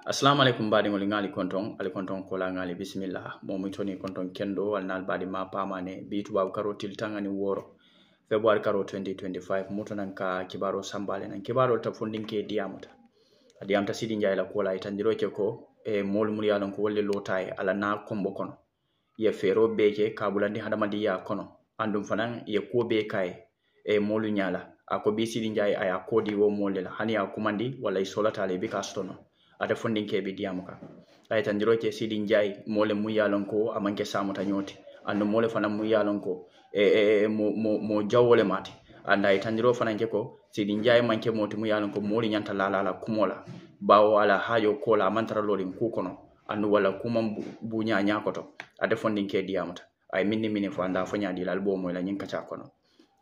Assalamu alaikum badi ngoli ngali konton kola ngali bismillah momi toni konton kendo wal nal badi ma pamane bitu babu karo tiltangani woro February karo 2025 muto nan ka kibaro sambale nan kibaro ta fundinke diamuta adiamta sidi njay la kola itandiro ke ko e mol muri yalon ko wolle lotay ala na kombo kono ye fero beke kabulandi hadamadi ya kono andum fanan ye ko be kay e molu nyala ako bi sidi njay aya kodi wo molela hani ya kumandi wala isolata le bika stono ata fundinke be diamuka ay tandiro ke sidi njay mole mu yalon ko amanke samuta nyoti andu mole fanan mu yalon ko mo jawole mati anda itandiro fanan ke ko sidi njay manke moti mu yalon ko moli nyanta la kumola bawo ala hajo kola mantara lorin ku kono andu wala kuma bunya nyakoto ade fondinke diamuta ay minni fo anda fo nyaadi lal bo moy la nyin kacha kono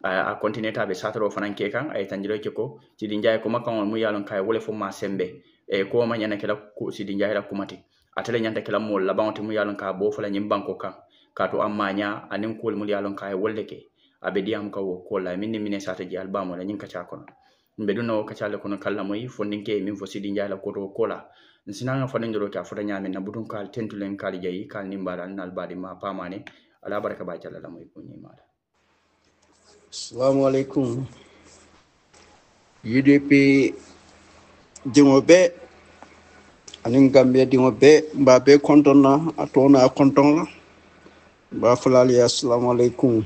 a continue be satoro fanan ke kan ay tandiro ke ko sidi njay ko makon mu yalon kay wole fo ma sembe e ko ma nyana kala ko sidi njay la kumati atele nyanta kala mol la bawti mu yalon ka bo fo la nyim banko kan kato amanya anin ko mu yalon kay wolle ke abe diam ka wo ko la minni sata ji albamo la nyin kacha kono mbeduno kachale kono kala moy fondinke min fo sidi njay la koto kola nsinanga fondindiro ka fota nyame na butun kal tentulen kal jayi kal nimbala nal badi ma pamane ala baraka ba jalla la moy ko nyimala. Assalamu alaikum. UDP dingobe anin Gambia dingobe mbabe kontona atona kontona ba fulali assalamu alaikum.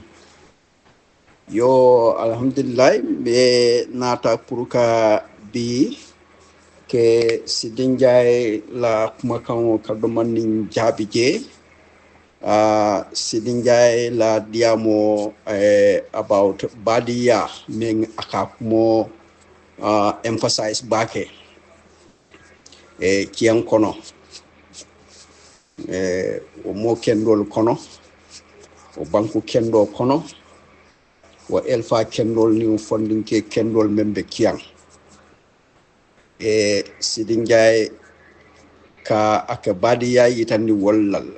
Yo alhamdulillah be nata puruka bi ke sidinjay la kumakan kadomanin jabije sidinjay la diamo about badia men akakumo emphasize bake kian kono o mo kendol kono o banku kendo kono o elfa kendol ni fondinke kendol membe kian sidinjay ka akabadiya yitandi wallal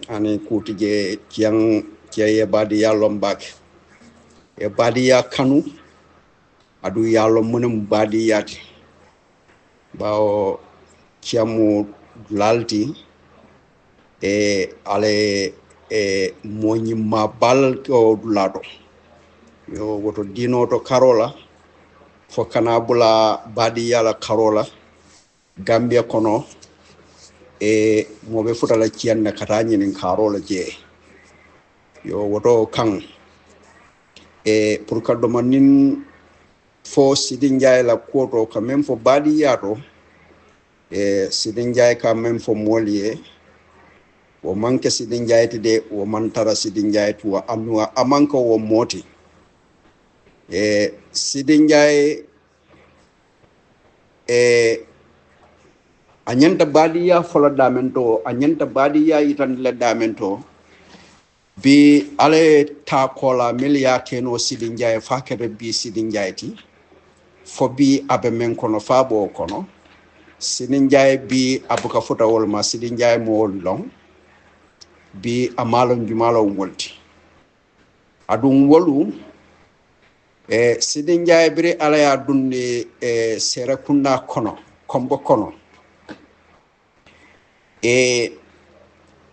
ani kutije kian kiye badiya lombak e badiya kanu adu yalo munum badiyati bawo kiamu lalti ale moñi ma bal ko dulado yo woto dino to karola fo kana bula badiya la karola Gambia kono mobe futala kianna katani nin karola je yo woto kan pour kaddo manin fo sidin jay la koto ka même fo badiya to sidin jay ka même fo molié wo manke sidin jay de wo mantara sidin jay to anu amanko wo moti sidin jay anyanta badiya fola damento anyanta badiya yitan le damento bi ale ta kola milia keno sidin jay fakere bi sidin jayti fo bi abe men kono fabo kono sidin jay bi abuka futa wol ma sidin jay mo long bi amalo jumalo wolti adun wolu sidin jay bire ala ya dunni sera kunna kono kombo kono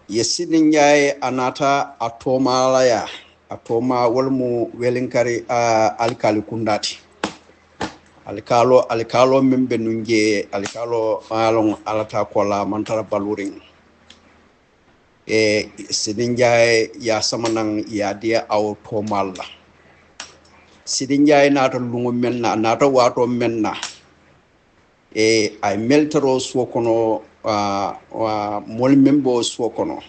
yesidin jay anata atoma laya atoma wolmu welinkari alkali kundati alkalo membe nunje alkalo malon alata kola mantara baluring sidin jay ya samanan ya dia automalla sidin jay nata lungu menna nata wato menna ay meltero sokono wa mol membo sokono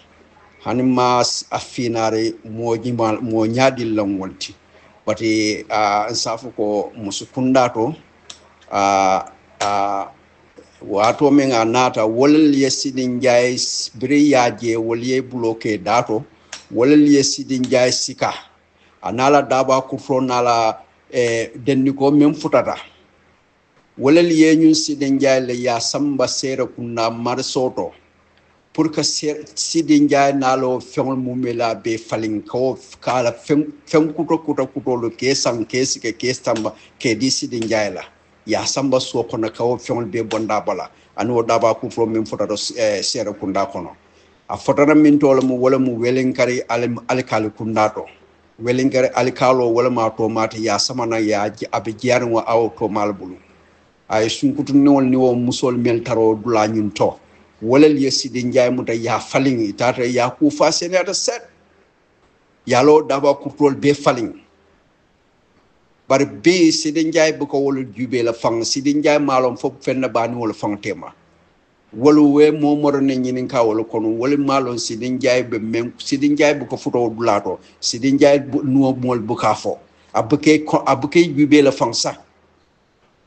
hanima afinare mo nyaadi langolti bati safu ko musukunda to wato menga nata wolel yesidin jay briyaje wolye bloqué dato wolel yesidin jay sika anala daba kufro nala denni ko mem futata wolel yenyun sidin jay le ya samba sera kunna marsoto pour que sidin jay nalo fengol mumela be falin ko kala fem kuto lo kesan kesike kestamba ke di sidin jay la ya samba so kono kawo fiol be bonda bala anu daba ku from min foto sere kunda kono a fotana min tolo mu wala mu welenkari alikali kundato welenkari alikalo wala ma to mata ya samana ya abe jiarwa aw to malbulu ay sunkutu newol ni wo musol mel taro dula ñun to wala li sidi njaay mu ta ya falling tata ya ku fa senata set yalo daba ku tol be falling bar be sidi njaay bu ko wala jube la fang sidi njaay malom fop fenn bani wala fang tema wala we mo morone ñinin ka wala kono wala malon sidi njaay be men sidi njaay bu ko futo dulato sidi njaay no mol bu ka fo abuke jube la fang sa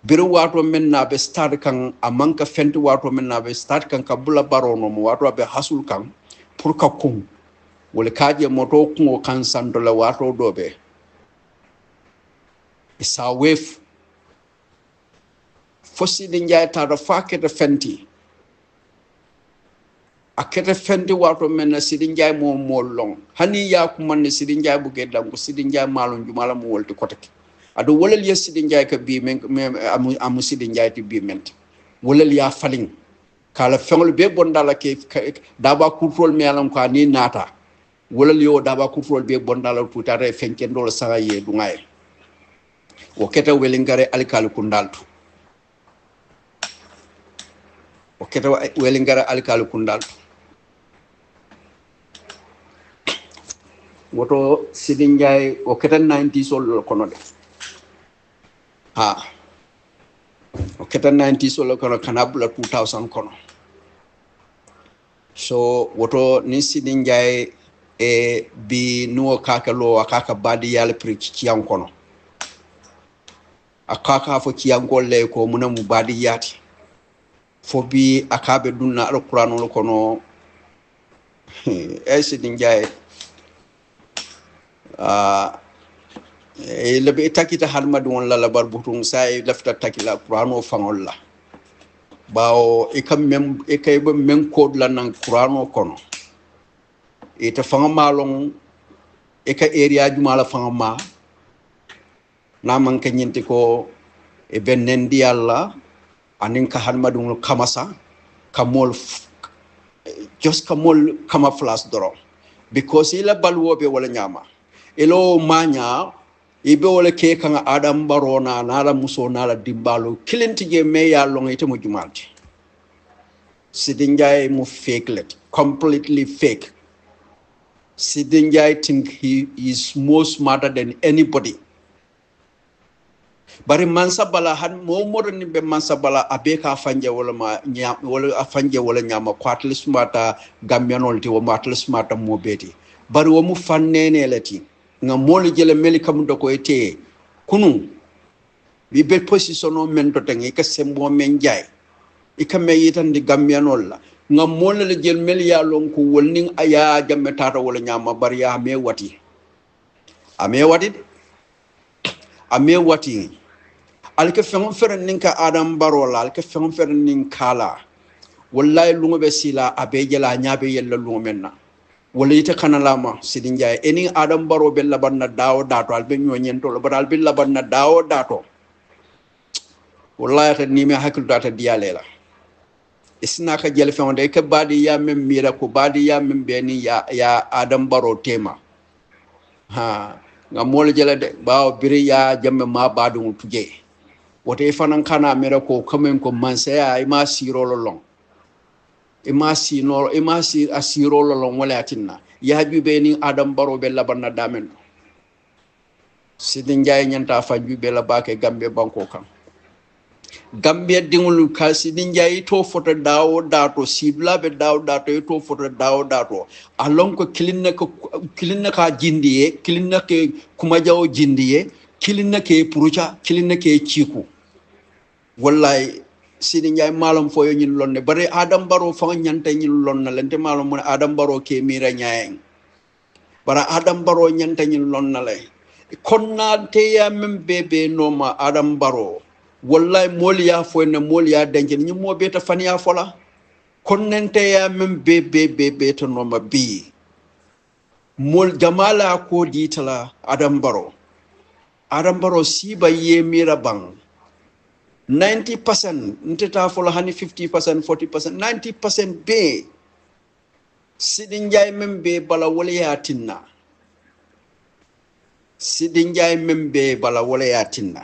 biru wato men na be start kan amanka fenti wato men na be start kan kabula barono mo wato be hasul kan pour ka kum wala kaje moto ko kan sandola wato dobe isa wef fosi de njaay ta do fakete fenti akete fenti wato men na sidi njaay mo long hani ya ko man sidi njaay bu gedam ko sidi njaay malon jumala mo wolti kotake ado wolal ya sidi njaay ka bi men amu sidi njaay ti bi ment wolal ya falling kala fengol be bondala ke daba control me alam ko ni nata wolal yo daba control be bondala tutare fenken dol saga ye dungay o keta welingare alikal kundaltu o keta welingare alikal kundaltu woto sidi njaay o keta 90 sol kono de ha o keta 90 solo kono kanabula 2000 kono so woto ni sidi njaay e bi nuwo kaka lo akaka badi yala preach ciyam kono akaka fo ciyam golle ko muna mu badi yati fo bi akabe dunna alquran kono e sidi njaay e lebe takita halmadu won la bar butung say lafta takila qur'ano fangol la bawo e kam mem e kay ba men code la nan qur'ano kono e ta fanga malong e ka area juma la fanga ma na man ka nyinti ko e benen di yalla anin ka halmadu kamasa kamol just kamol kama flash doro because ila balwobe wala nyama elo manya ibe wala ke kan adam barona nala muso nala dimbalo kilinti je me ya long ite mo jumalti sidinjay mu fake let completely fake sidinjay think he is more smarter than anybody bari mansa bala han mo modoni be mansa bala abeka fanje wala ma nya wala afanje wala nyama kwatle smata gambianol ti wo matle smata mo beti bari wo mu fannene lati nga moli jele meli kam do ko ete kunu bi be position o men to tangi ka sembo men jay e kam yitan di gambianol la nga moli le jel meli ya lon ko wolning aya jamme tata wala nyama bari ya me wati ame wati alke fengon feren ninka adam barola alke fengon feren nin kala wallahi lungo be sila abe jela nyaabe yella lungo menna wala ite kanalama sidin jaay eni adam baro be labanna dawo dato albe nyonyento lo badal be labanna dawo dato wallahi ni me hakul data dialela isna ka jel fengon de ke badi ya mem mira ko badi ya mem beni ya adam baro tema ha nga mol jela de bawo biri ya jamme ma badu tuje wote fanan kana mera ko kamen ko mansaya ima siro lolong ima si asiro lolong wala tinna ya jube ni adam baro be labanna damen sidin jay nyanta fa jube la bake gambe banko kan gambe dingul ka sidin jay to foto dawo dato sibla be dawo dato to foto dawo dato alon ko kilinna ka jindiye kilinna ke kuma jawo jindiye kilinna ke purucha kilinna ke chiku wallahi sidin jay malam foyo ñin lonne bare adam baro fa ñante ñin lonna lente malam mo adam baro ke mira nyaay bara adam baro ñante ñin lonna lay konna te ya mem bebe no ma adam baro wallahi moliya fo ne moliya denje ñi mo beta faniya fola konnente ya mem bebe to no ma bi mol jamala ko ditala adam baro siba ye mira bang 90% nteta fola hani 50% 40% 90% be Sidi Njie membe bala wala ya tinna Sidi Njie membe bala wala ya tinna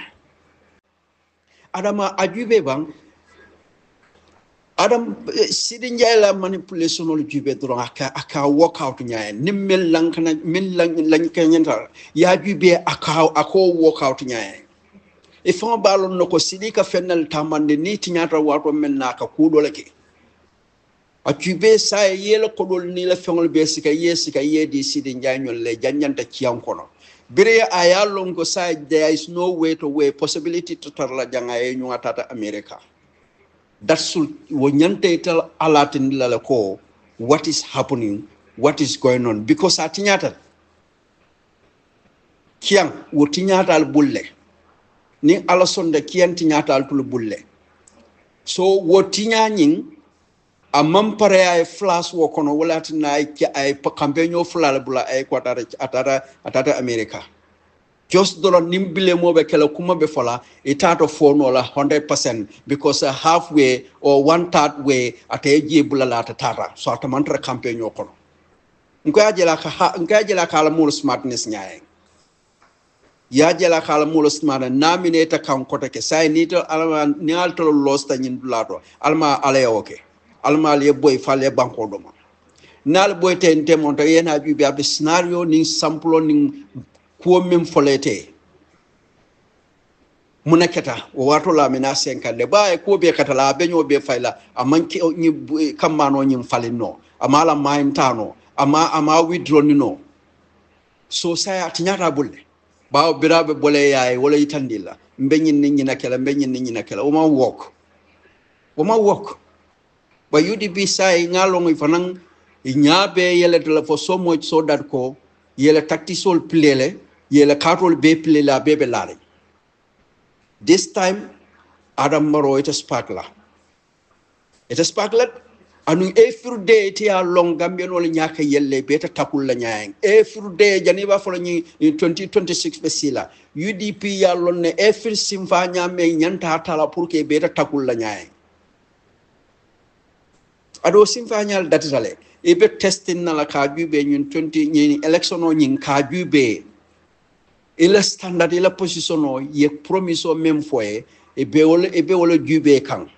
adama ajube bang adam Sidi Njie la manipulation ol jube dron aka workout nyaay ni mel lankana mel lañ kanyenta ya jube aka ako workout nyaay e fon balon nako Sidi ka fennal tamande ni tinyata wato men naka kudole ke a jube sa yela kodol ni la fengol be sika yedi Sidi Njie ñol le janyanta ciankono bire aya longo sa there is no way possibility to tarla janga e ñu atata America that's wo nyante tal alatin la ko what is happening, what is going on, because atinyata kiang wo tinyata al bulle ni alasonde kian tinyata al tul bulle so wo tinyanyin amam pare ay flash wo kono wala tina ay campaign flala bula ay ko atata America just dollar nimbile mobe kala kuma be fola itato fono la 100% because halfway or 1/3 way ataje bula la tata so atamantra campaign kono ngajela kala mul smartness nyaay ya jela kala mul smart nominate kan kota ke sai nito alma nyal to losta nyin dulato alma alayoke alma le boy fale banko doma nal boy tente monta yena bi ab scenario ni sample ni ko mem folete munaketa wato la mena senkande ba ko be katala be nyo be fayla amanki ni kamano nyim falino amala maintano ama withdraw ni no so saya tinyata bulle ba birabe bole yaay wala yitandila mbenyin ni nakela o ma wok ba UDP say ngalo ngi fanan nyaabe yele de la for so much so that ko yele tactical plele yele katol be plele la bebe lare this time Adam Maro it sparkler anu every day ti a long Gambian wala nyaka yelle beta takul la nyaang every day janiba folo ni 2026 besila UDP ya lonne every simfa nyame nyanta tala pour que beta takul la nyaang ado simfa nyal datale ebe testing na la ka jube ñun 20 ñi election o ñin ka jube ila standard ila position o ye promise o même fois ebe wala jube kan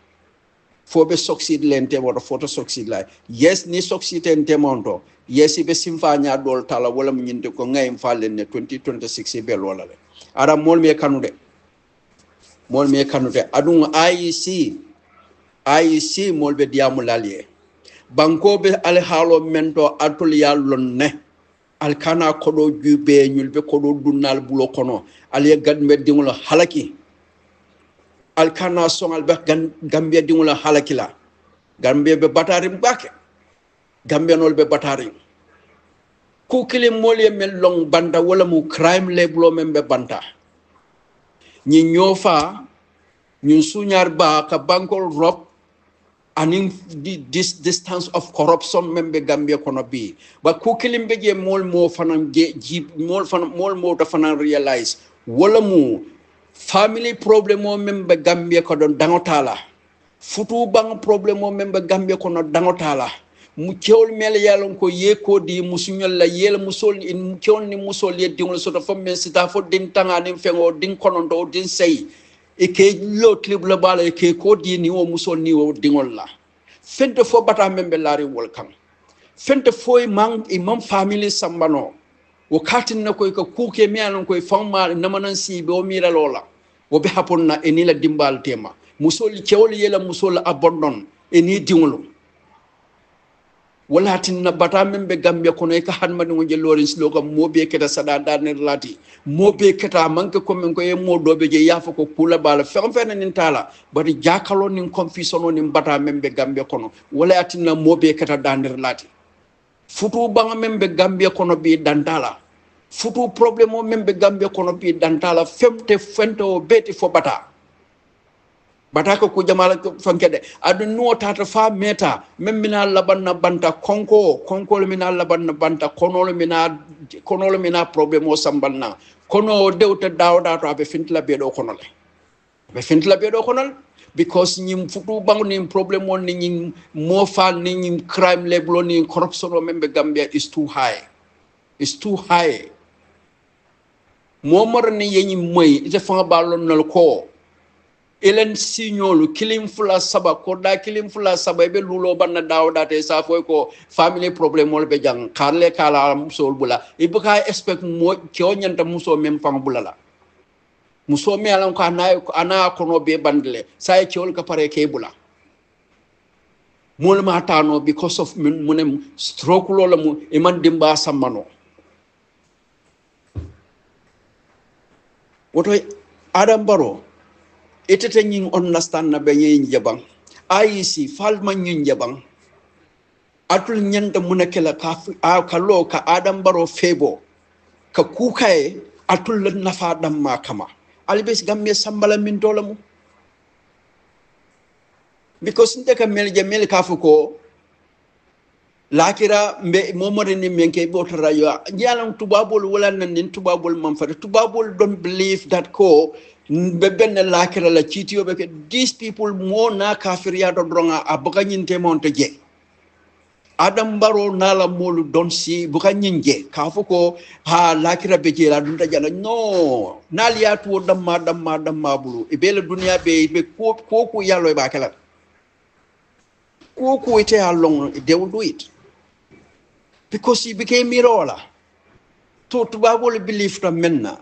fobe succeed lente wala photo succeed la yes ni succeed en temonto yes ibe simfa nya dol tala wala mu ñinde ko ngay faale ne 2026 be lola le ara mol me kanude adun IEC mol be diamu lalie banko be al halo mento atul ya lonne al kana kodo jube ñul be kodo dunnal bulo kono al ye gadme dingula halaki alkana songal be Gambia dingula halakila Gambia be batarim bake Gambia nol be batarim ku kili molye mel long banda wala mu crime leblo membe banta ñi ñofa ñun suñar ba ka bankol rob aning this distance of corruption membe Gambia kono bi ba ku kili beje mol mo fanan ji mol mo da fanan realize wala mu family problem o membe Gambia ko don dangotala futu bang problem o membe Gambia ko no dangotala mu cewol mel yalon ko yeko di musunyol la yel musol in cewol ni musol ye dingol so to fam men sita fo din tanga ni fengo din kono do din sey e ke lo clip la bala e ke ko di ni o musol ni o dingol la fente fo bata membe lari wol kam fente fo imam family sambano wakatin na koy ko kuke mi anon koy famma namanan sibe o mira lola wo be haponna enila dimbal tema musol cewol yela musol abondon eni dingolo wala tin na bata membe Gambia kono e ka hanmani ngo jelorin sloga mobe keta sada darner lati mobe keta manke ko men ko e modobe je yafa ko kula bala fam fene nin tala bari jakalo nin confusion nin bata membe Gambia kono wala atinna mobe keta darner lati futu banga membe Gambia kono bi dantala futu problem o membe Gambia kono bi dantala femte fente o beti fo bata ko jamala fankede adu no tata fa meta memmina labanna banta konko le mina labanna banta konolo mina problem o sambalna kono dewta dawda to abe fintla be do kono le be fentla be do konal because nyim futu bangu ni problem on ni nyim mo fa ni nyim crime level ni corruption o membe Gambia is too high. It's too high. Mo mor ni yenyi moy ite fa balon nal ko elen signolu kilim fula saba ko da kilim fula saba be lulo banna dawda te sa foy ko family problem mol be jang karle kala musol bula ibuka expect mo ko nyanta muso mem fang bulala muso me alan ko ana ko no be bandle say ciol ka pare ke bula mol ma tano because of munem stroke lola mu e man dimba samano woto Adam Barrow itete ñing understand na be ñi jabang IEC falma ñun jabang atul ñanta munakela ka lo ka Adam Barrow febo ka kukaye atul nafa dam ma kama albes gamme sambala min dolamu because ndeka mel ka fuko lakira mbe momore ni menke boto rayo nyalam tubabol wala nan nin tubabol mam fa tubabol don't believe that ko be ben lakira la chitiyo be these people mo na kafiriya do dronga abuka nyinte monte je Adam Barrow nala molu don si buka nyinje ka fuko ha lakira be je la dunta jana no naliya to damma bulu e be la dunya be ko yallo ba kala ko ite along they will do it because he became mirola to tubabol believe to menna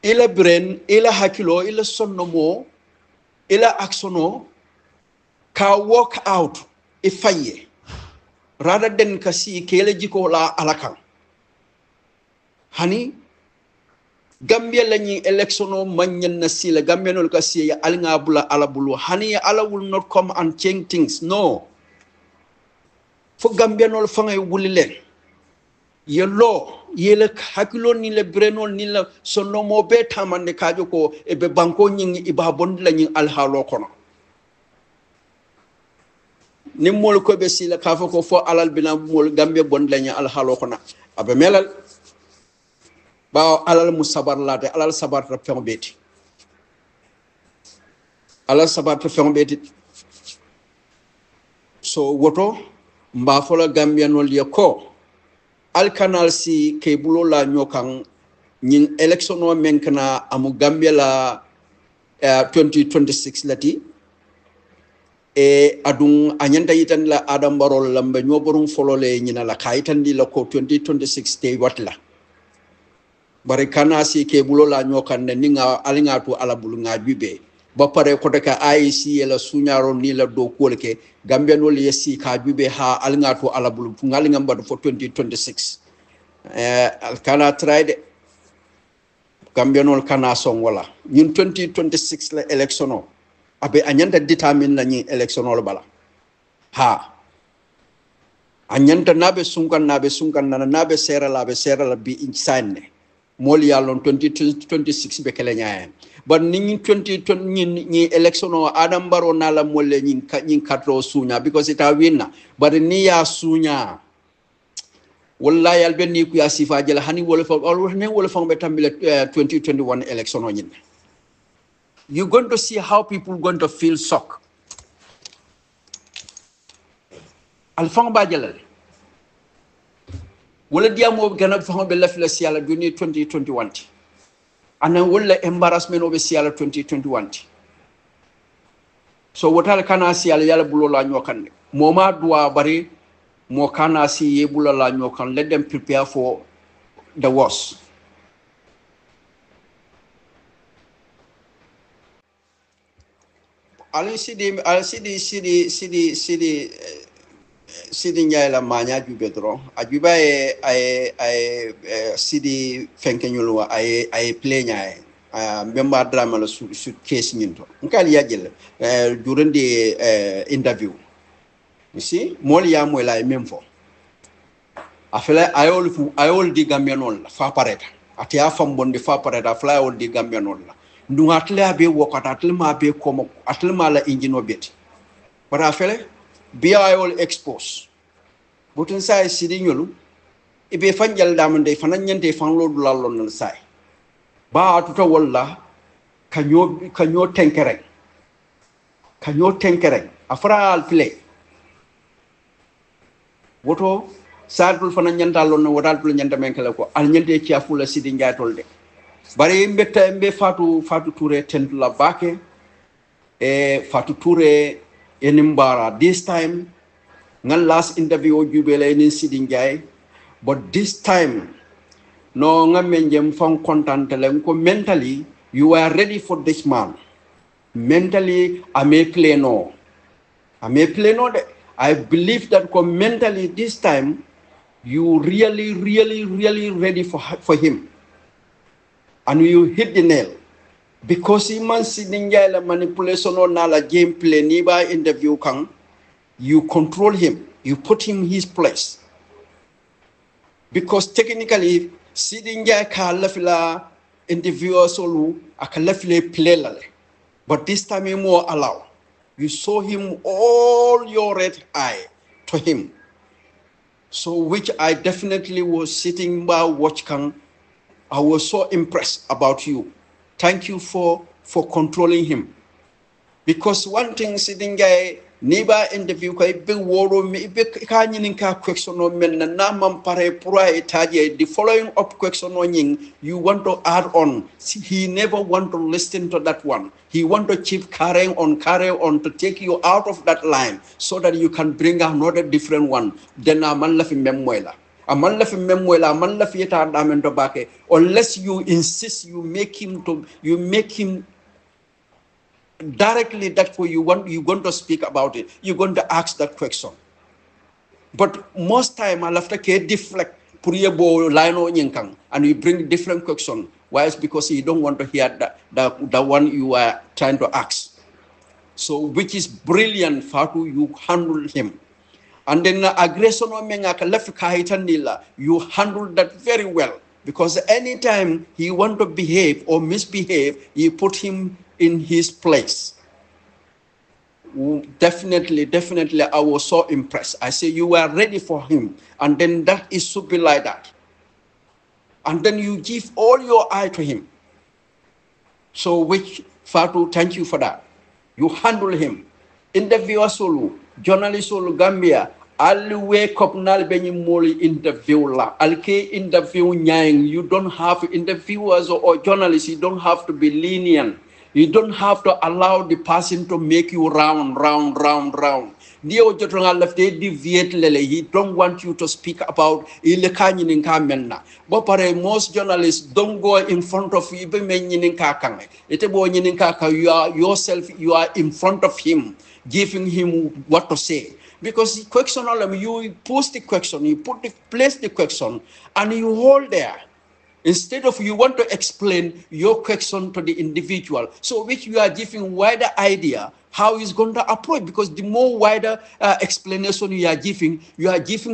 ila brain ila hakilo ila sonnomo ila aksono ka walk out e faye rather than kasi kele jiko la alakan hani Gambia lañi electiono manyen na sila Gambia no kasi alnga bula alabulu hani ala will not come and change things no fo Gambia no fangay wulilen ye lo yele hakilo ni le brenol ni la sonno mo be tamande kajo ko e be banko nyingi iba bond la nyi alhalo kono ni mol ko be sila ka fo ko fo alal bina mol Gambia bond la nyi alhalo kono abe melal ba alal musabar late alal sabar ta fen beti alal sabar ta fen beti so woto mba fola Gambia no liya ko alkanal si ke bulo la nyokan nyin election o menkana amu Gambia la 2026 lati e adun anyanta yitan la Adam Barrow lambe nyoborum folole nyina la kaitan di la ko 2026 te watla bari kana si ke bulo la nyokan ne ninga alinga to ala bulu nga bibe ba pare ko daga IEC la sunyaro ni la do kolke Gambia no le si ka bibe ha alinga to ala bulu ngalinga mbad for 2026 kana tried Gambia no kana song wala ñun 2026 la election o abe anyanta determine la ñi election o bala ha anyanta nabe sunkan nabe sera la bi insane moli yalon 2026 be kala nyaay but ni 2020 ni election o Adam Barrow na la molle ñin katro sunya because it a winna but ni ya sunya wallahi albenni ku ya sifa jela hani wala fa wala fa be tambile 2021 election o ñin you going to see how people going to feel shock alfang ba jelal wala diamo gana fa be la fila siala duni 2021 ana wala embarrassment obe siala 2021 so wotal kana siala yala bulo la nyokan moma dua bari mo kana si ye bulo la nyokan let them prepare for the worst alin sidi nyaay la manya jube dro ajuba ay sidi fenkenyulu ay play nyaay memba drama la su case nyinto nkali yajel during the interview you see mol ya moy la même fo afela ayol di gambianol la fa pareta atia fam bonde fa pareta fly ayol di gambianol la ndunga atla be wokata atla be komo atla la engine obeti bara afela biya ayol expose butun say sidi nyolu ibe fanjal damande fanan nyante fan lodu lallon sai ba tuta walla kanyo tenkere afra al play woto sadul fana nyantalo no wadal pul nyanta men kala ko al nyante ci afula sidi njatolde bari mbetta mbe fatu touré tentula bake e fatu touré enimbara this time ngal last interview o jubele ni sidi njay but this time no ngamme jem fon contante len ko mentally you are ready for this man mentally ame pleno de I believe that mentally this time you really ready for him and you hit the nail because he man sitting la manipulation or na la gameplay ni ba interview kan you control him, you put him in his place because technically sitting ka la interviewer solo akalafile play lale but this time he more allow you saw him all your red eye to him so which I definitely was sitting by watching. I was so impressed about you. Thank you for controlling him because one thing sitting guy niba interview ko be woro me be ka nyinin ka question no men na mam pare pour etaje the following up question no nying you want to add on. See, he never want to listen to that one. He want to keep carrying on to take you out of that line so that you can bring another different one. Then aman la fi memoela aman la fi eta damento bake unless you insist you make him directly that for you're going to speak about it, you're going to ask that question. But most time I'll have to deflect line and you bring different question. Why? It's because you don't want to hear the one you are trying to ask. So which is brilliant, Fatu, you handle him. And then aggression you handle that very well. Because anytime he want to behave or misbehave, you put him in his place. Definitely, I was so impressed. I say you were ready for him. And then that is should be like that. And then you give all your eye to him. So which, Fatu, thank you for that. You handle him. Interviewer solo, journalist solo Gambia, I'll wake up nal benyi moli interview la. I'll interview nyang. You don't have interviewers or journalists, you don't have to be lenient. You don't have to allow the person to make you round. He don't want you to speak about but most journalists don't go in front of you. You are in front of him, giving him what to say. Because question, you post the question, you place the question, and you hold there. Instead of you want to explain your question to the individual, so which you are giving wider idea how he's going to approach, because the more wider explanation you are giving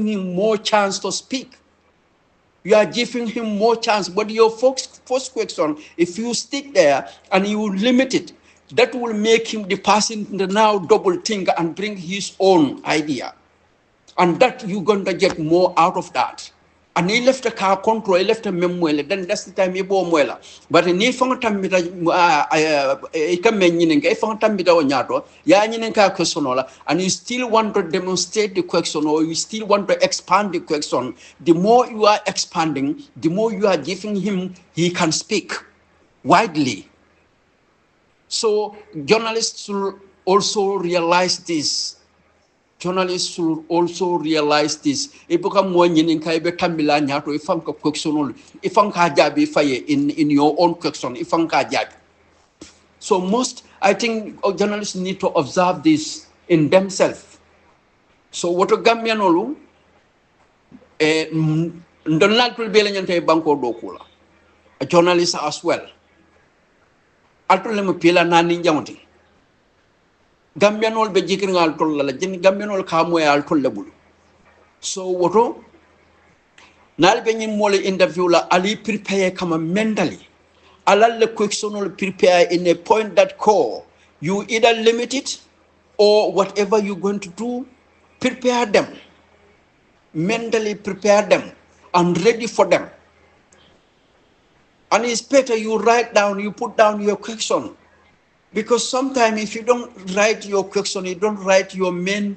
him more chance to speak. You are giving him more chance. But your first question, if you stick there and you limit it, that will make him the person to now double think and bring his own idea. And that you're going to get more out of that. And he left the car control, he left a memory, then that's the time he bought muela. But in if on time with a coming, if on time with our yato, Yaninka questionola, and you still want to demonstrate the question or you still want to expand the question, the more you are expanding, the more you are giving him, he can speak widely. So journalists should also realize this. Journalists should also realize this. Ibuka mwenye nkaibe tambila nyato ifanka questionol ifanka jabi faye in your own question ifanka jabi. So most I think journalists need to observe this in themselves. So what a Gambianolu ndonal kulbele nyante banko dokula. A journalist as well. Altulemu pila nani njamuti. Gambianol be jikir ngal tolla la jeni Gambianol ka moy al tolla bulu. So woto nal be nyim mole interview la ali prepare kama mentally. Alal le questionol prepare in a point that core you either limit it or whatever you're going to do, prepare them. Mentally prepare them and ready for them. And it's better you write down, you put down your question. Because sometimes if you don't write your question, you don't write your main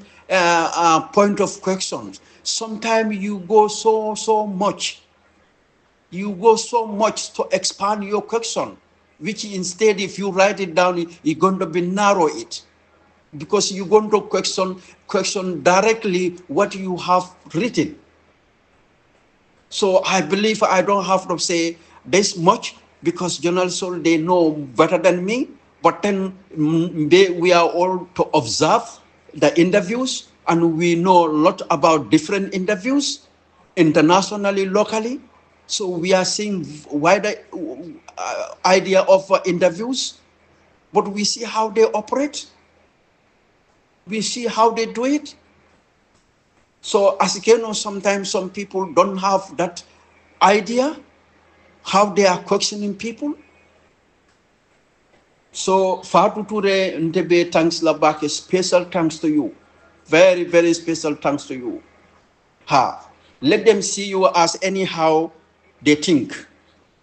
point of questions, sometimes you go so much. You go so much to expand your question, which instead, if you write it down, you're going to be narrow it. Because you're going to question directly what you have written. So I believe I don't have to say this much, because journalists, they know better than me. But then we are all to observe the interviews, and we know a lot about different interviews, internationally, locally. So we are seeing wider idea of interviews, but we see how they operate. We see how they do it. So as you know, sometimes some people don't have that idea how they are questioning people. So Fatou Toure Ntebe, thanks Labake, special thanks to you. Very, very special thanks to you. Let them see you as anyhow they think.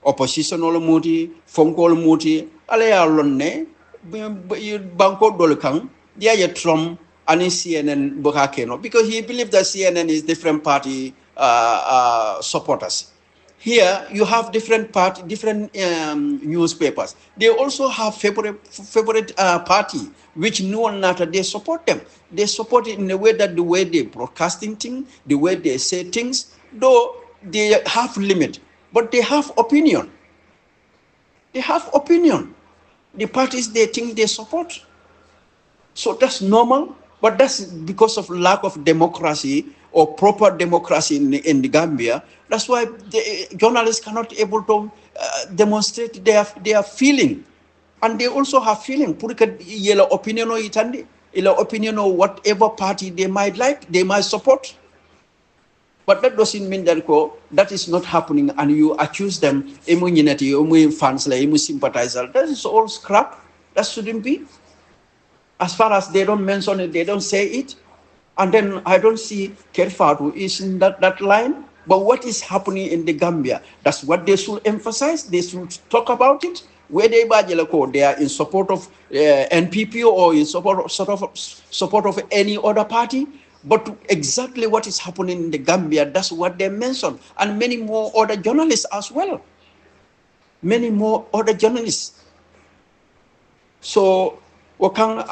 Oppositional muti, Fonkol muti, Alea Lonne, Banko Dolkang, Dia Trump, and CNN Bukakeno, because he believes that CNN is different party supporters. Here you have different party, different newspapers. They also have favorite party, which no one matter. They support them. They support it in the way that the way they broadcasting things, the way they say things, though they have limit, but they have opinion. They have opinion. The parties they think they support. So that's normal, but that's because of lack of democracy or proper democracy in the Gambia. That's why the journalists cannot able to demonstrate their feeling. And they also have feeling. Purika yellow opinion or itandi, yellow opinion or whatever party they might like, they might support. But that doesn't mean that is not happening, and you accuse them, emu fans, emu sympathizer. That is all scrap. That shouldn't be. As far as they don't mention it, they don't say it. And then I don't see Kerfatu is in that line. But what is happening in the Gambia, that's what they should emphasize. They should talk about it. Where they are in support of NPP or in support of any other party. But exactly what is happening in the Gambia, that's what they mention. And many more other journalists as well. Many more other journalists. So, wakang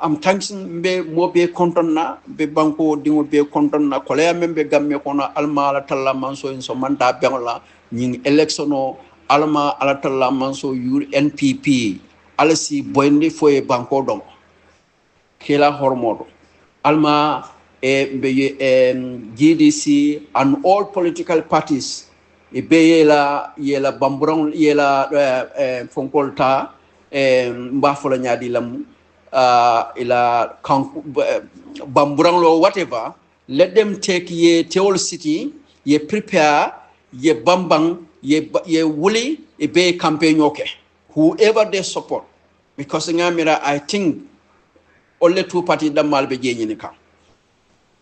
am thanking be mo be kontonna be banko dingo be kontonna kolea membe gamme kono alma ala talla manso in so manda bengola nying electiono alma ala talla manso NPP alasi boyndi foye banko dom kila hormodo alma GDC and all political parties be yela bamburong yela fonkolta mbafola nyadi lam ila bamburang lo whatever, let them take ye Teol City, ye prepare ye bambang ye wuli e be campaign okay, whoever they support, because ngamira I think only two party damal be jenyi ka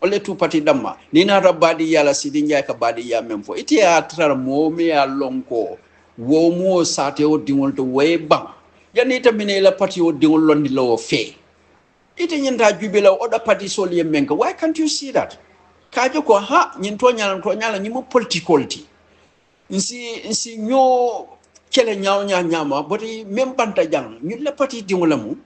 only two party damma nina rabadi yala sidinja ka badi ya memfo iti atra mo me alonko wo mo sate o dingol to way bang yanita minela party o dingol londi lo fe iti nyinta jubila oda party so liye menka. Why can't you see that? Kajo ko ha nyinto nyala nyimo politicolity nsi nyo kele nyama boti membanta jang nyule party dingolamu.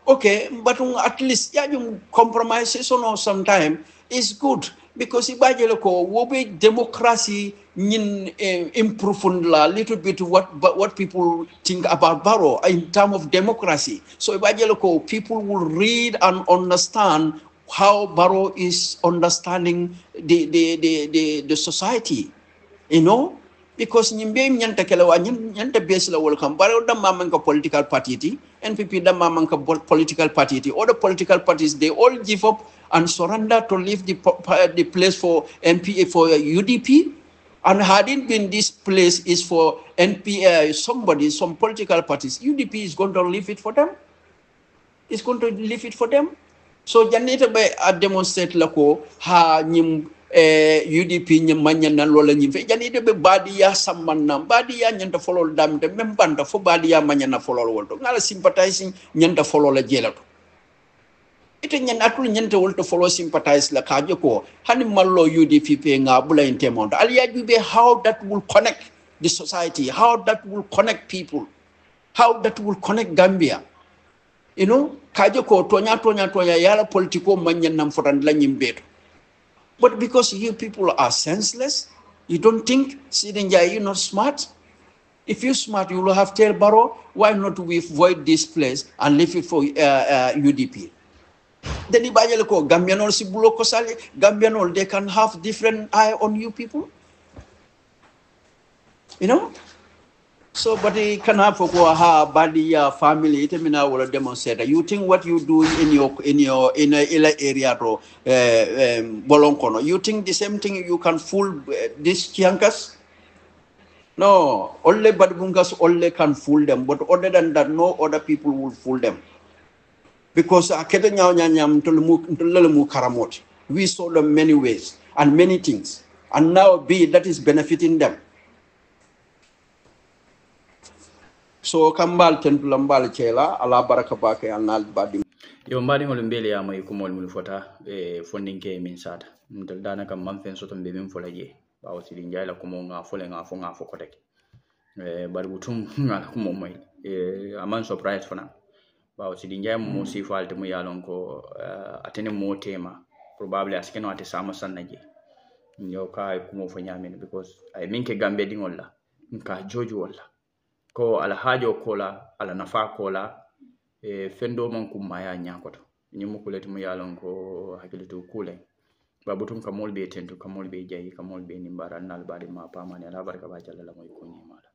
Okay, but at least you compromise so sometime is good, because ibajele ko wobe democracy nin improve a little bit what people think about Barrow in terms of democracy. So ibajele ko people will read and understand how Barrow is understanding the society, you know. Because nyimbe nyanta kelewa nyanta base la welcome Barrow da mamanka political party NPP da mamanka political party. Other political parties they all give up and surrender to leave the place for NPA for UDP, and hadn't been this place is for NPA some political parties. UDP is going to leave it for them. It's going to leave it for them. So janita by a demonstrate lako ha nyim UDP nyamanya na lola nyimfe jani de be badiya sammanna badiya nyanta folol damde même banda fo badiya manya na folol wolto ngala sympathizing nyanta folol la jelato ite nyen atul nyanta wolto follow sympathize la kaje ko hani mallo UDP pe nga bula intemonda aliya be how that will connect the society, how that will connect people, how that will connect Gambia. You know, kaje ko tonya yala politiko manyan nam foran la nyimbeto. But because you people are senseless, you don't think, Sidinja, you're not smart. If you're smart, you will have tail barrow. Why not we void this place and leave it for UDP? Then Ibajaleko, Gambianol Sibulo Kosali, Gambianol, they can have different eye on you people. You know? So, but he can have a body family. It mean I will demonstrate. You think what you do in your area to Bolonkono. You think the same thing you can fool these Chiankas? No, only Badbungas only can fool them. But other than that, no other people will fool them. Because we saw them many ways and many things, and now that is benefiting them. So kambal tentulambal chela ala baraka bake anal badim yo mbadi ngol mbele ya may kumol mul fota funding ke min sata ndal danaka mamfen soto be min fola je bawo sidi njayla ko mo nga fole nga fo ko tek bari butum ngala ko mo moy aman surprise fana bawo sidi njay mo si falte mo yalon ko atene mo tema probably askeno ate sama sannaje yo ka ko mo fo nyamen because ay minke gambe dingol la ka joju wala ko ala hajo kola ala nafa kola fendo man kum maya nyakoto nyimu kuleti mu yalon ko hakilitu kule babutum kamol be tentu kamol be jayi kamol be nimbara nal bari ma pamane ala barka ba jalla la moy ko nyimala